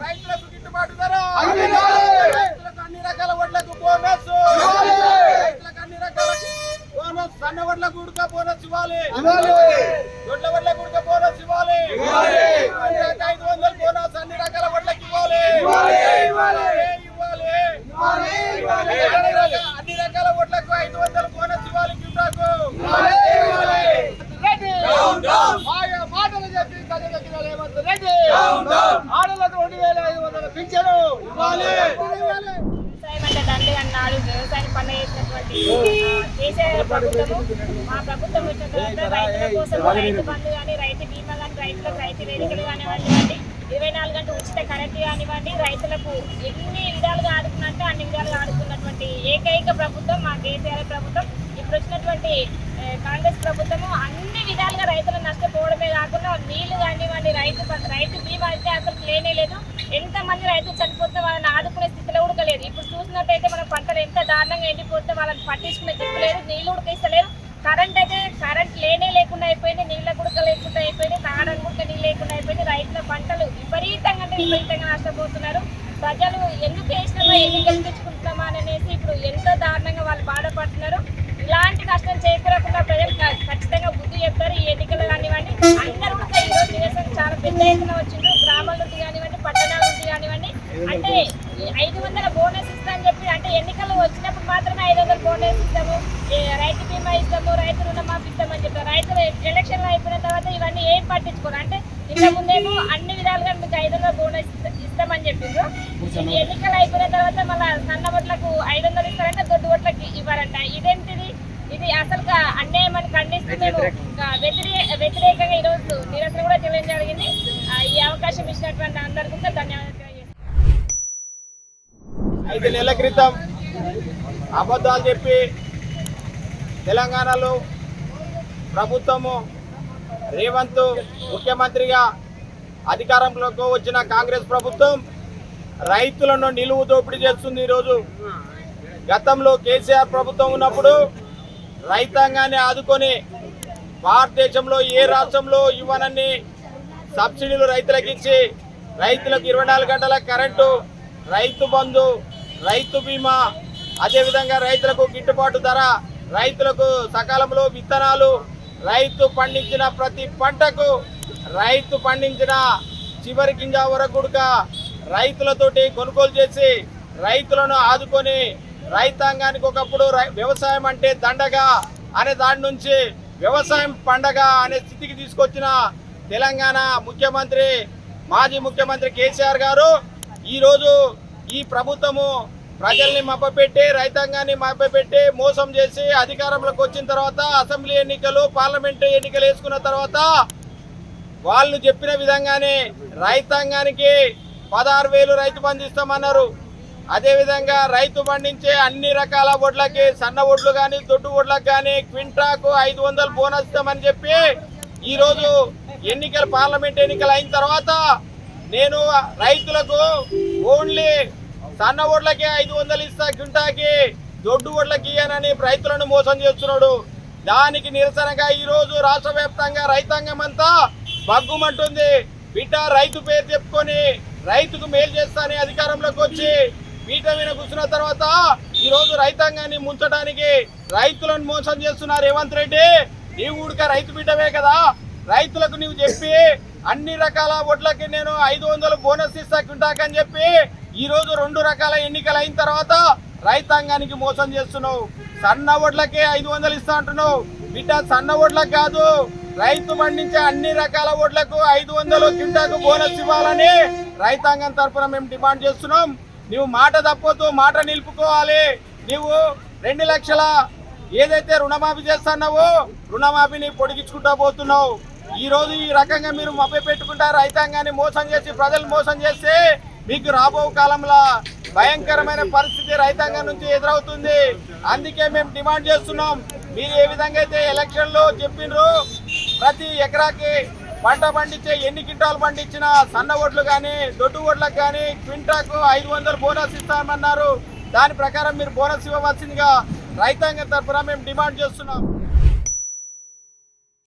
రైతులకు గిట్టుబాటు ధర, రైతులకు అన్ని రకాల వడ్లకు బోనస్, రైతులకు అన్ని రకాల బోనస్, సన్న వడ్లకు ఉడక బోనస్ ఇవ్వాలి, దొడ్ల వడ్లకు ఉడక బోనస్ ఇవ్వాలి, 500 బోనస్ అన్ని రకాల వడ్లకు ఇవ్వాలి, అన్ని రకాల వడ్లకు 500 బోనస్ ఇవ్వాలి. గిఫ్టాకు మాటలు చెప్పి కథ రేవంత్ రెడ్డి ఆడలకు 2500 పింఛను ఇవ్వాలి. దండి అన్నాడు. వ్యవసాయం పండుగ చేసినటువంటి కేసీఆర్ ప్రభుత్వము, మా ప్రభుత్వం వచ్చిన తర్వాత రైతుల కోసం రైతు బంధు కానీ, రైతు బీమా కానీ, రైతులకు రైతు వేదికలు కానివ్వండి, 24 గంటలు ఉచిత కరెంట్ కానివ్వండి, రైతులకు ఎన్ని విధాలుగా ఆడుకున్నట్టు అన్ని విధాలుగా ఆడుకున్నటువంటి ఏకైక ప్రభుత్వం మా కేసీఆర్ ప్రభుత్వం. ఇప్పుడు వచ్చినటువంటి కాంగ్రెస్ ప్రభుత్వము అన్ని విధాలుగా రైతులు నష్టపోవడమే కాకుండా నీళ్లు కానివ్వండి, రైతు బీమా అయితే అసలు లేనే లేదు. ఎంతమంది రైతులు చనిపోతే వాళ్ళని ఆదుకునే స్థితిలో ఉడకలేదు. ఇప్పుడు చూసినట్టయితే మన పంటలు ఎంత దారుణంగా ఎండిపోతే వాళ్ళని పట్టించుకునే దిక్కు లేదు, నీళ్లు ఉడకిస్తలేరు. కరెంట్ అయితే కరెంట్ లేకుండా అయిపోయింది, నీళ్ళ గుడక లేకుండా అయిపోయింది, తాగడానికి కూడా నీళ్ళు లేకుండా అయిపోయింది. రైతుల పంటలు విపరీతంగా నష్టపోతున్నారు. ప్రజలు ఎందుకు వేసినామా, ఎందుకు గెలిపించుకుంటున్నామా అనేసి ఇప్పుడు ఎంతో దారుణంగా వాళ్ళు బాధపడుతున్నారు. ఇలాంటి నష్టం చేకూరకుండా ప్రజలు ఖచ్చితంగా బుద్ధి చెప్తారు. ఈ ఎన్నికలు కానివ్వండి, అందరూ కూడా ఈరోజు నిరసన చాలా పెద్ద ఎత్తున వచ్చిండ్రు. గ్రామాల నుండి కానివ్వండి, పట్టణాల నుండి కానివ్వండి. అంటే 500 బోనస్ ఇస్తామని చెప్పి, అంటే ఎన్నికలు వచ్చినప్పుడు మాత్రమే 500 బోనస్ ఇస్తాము, రైతు బీమా ఇస్తాము, రైతు రుణమాఫీ ఇస్తామని చెప్పారు. రైతులు ఎలక్షన్లు అయిపోయిన తర్వాత ఇవన్నీ ఏం పట్టించుకోరు. అంటే ఇంతకుముందేమో అన్ని విధాలుగా మీకు 500 బోనస్ ఇస్తామని చెప్పిండ్రు. ఎన్నికలు అయిపోయిన తర్వాత మళ్ళీ సన్న వడ్లకు 500 ఇస్తారంటే, దొడ్డు వడ్లకి ఇవ్వరంట. ఇదేంటిది? ఇది అసలు అన్యాయం అని ఖండిస్తూ మేము వ్యతిరేకంగా ఈరోజు నిరసన కూడా చేయడం జరిగింది. ఈ అవకాశం ఇచ్చినటువంటి అందరికీ కూడా ధన్యవాదాలు తెలియజేస్తాను. 5 నెలల క్రితం అబద్ధాలు చెప్పి తెలంగాణలో ప్రభుత్వము రేవంత్ ముఖ్యమంత్రిగా అధికారంలోకి వచ్చిన కాంగ్రెస్ ప్రభుత్వం రైతులను నిలువు దోపిడీ చేస్తుంది. ఈరోజు గతంలో కేసీఆర్ ప్రభుత్వం ఉన్నప్పుడు రైతాంగాన్ని ఆదుకొని భారతదేశంలో ఏ రాష్ట్రంలో ఇవ్వనన్ని సబ్సిడీలు రైతులకు ఇచ్చి, రైతులకు 24 గంటల కరెంటు, రైతు బంధు, రైతు బీమా, అదేవిధంగా రైతులకు గిట్టుబాటు ధర, రైతులకు సకాలంలో విత్తనాలు, రైతు పండించిన ప్రతి పంటకు, రైతు పండించిన చివరి గింజ వరకు కూడా రైతులతోటి కొనుగోలు చేసి రైతులను ఆదుకొని, రైతాంగానికి ఒకప్పుడు వ్యవసాయం అంటే దండగా అనే దాని నుంచి వ్యవసాయం పండగ అనే స్థితికి తీసుకొచ్చిన తెలంగాణ ముఖ్యమంత్రి, మాజీ ముఖ్యమంత్రి కేసీఆర్ గారు ఈరోజు ఈ ప్రభుత్వము ప్రజల్ని మభ్యపెట్టి, రైతాంగాన్ని మభ్యపెట్టి మోసం చేసి అధికారంలోకి వచ్చిన తర్వాత అసెంబ్లీ ఎన్నికలు, పార్లమెంటు ఎన్నికలు వేసుకున్న తర్వాత వాళ్ళు చెప్పిన విధంగానే రైతాంగానికి 16,000 రైతు బంధు ఇస్తామన్నారు. అదేవిధంగా రైతు పండించే అన్ని రకాల వడ్లకి, సన్న వడ్లు కానీ, దొడ్డు వడ్లకు కానీ క్వింటాకు 500 బోనస్ ఇస్తామని చెప్పి ఈరోజు ఎన్నికలు, పార్లమెంట్ ఎన్నికలు అయిన తర్వాత నేను రైతులకు ఓన్లీ సన్న వడ్లకి 500 ఇస్తా, క్వింటాకి, దొడ్డు వడ్లకి ఇయ్యనని రైతులను మోసం చేస్తున్నాడు. దానికి నిరసనగా ఈరోజు రాష్ట్ర వ్యాప్తంగా రైతాంగం అంతా బగ్గుమంటుంది. బిడ్డ రైతు పేరు చెప్పుకొని రైతుకు మేలు చేస్తానని అధికారంలోకి వచ్చి పీట మీద కూర్చున్న తర్వాత ఈరోజు రైతాంగాన్ని ముంచడానికి రైతులను మోసం చేస్తున్నారు. రేవంత్ రెడ్డి, నీవు ఉడక రైతు బిడ్డవే కదా, రైతులకు నీవు చెప్పి అన్ని రకాల వడ్లకి నేను 500 బోనస్ ఇస్తా క్వింటాకని చెప్పి ఈరోజు 2 రకాల ఎన్నికలు అయిన తర్వాత రైతాంగానికి మోసం చేస్తున్నావు. సన్న వడ్లకే 500 ఇస్తా అంటున్నావు. బిడ్డ సన్న వడ్లకు కాదు, రైతు పండించే అన్ని రకాల వడ్లకు 500 క్వింటాకు బోనస్ ఇవ్వాలని రైతాంగం తరఫున మేము డిమాండ్ చేస్తున్నాం. నువ్వు మాట తప్పొద్దు, మాట నిలుపుకోవాలి. నువ్వు 2 లక్షల ఏదైతే రుణమాఫీ చేస్తున్నావో రుణమాఫీని పొడిగించుకుంటా పోతున్నావు. ఈ రోజు ఈ రకంగా మీరు మభ్యపెట్టుకుంటా రైతాంగాన్ని మోసం చేసి, ప్రజలు మోసం చేస్తే మీకు రాబో కాలంలో భయంకరమైన పరిస్థితి రైతాంగం నుంచి ఎదురవుతుంది. అందుకే మేము డిమాండ్ చేస్తున్నాం, మీరు ఏ విధంగా అయితే ఎలక్షన్లో చెప్పిండ్రు ప్రతి ఎకరాకి పంట పండించే ఎన్ని క్వింటాలు పండించినా సన్న ఓట్లు కానీ దొడ్డు ఓట్లకు కానీ క్వింటాకు 500 బోనస్ ఇస్తామన్నారు. దాని ప్రకారం మీరు బోనస్ ఇవ్వవలసిందిగా రైతాంగం తరఫున మేము డిమాండ్ చేస్తున్నాం.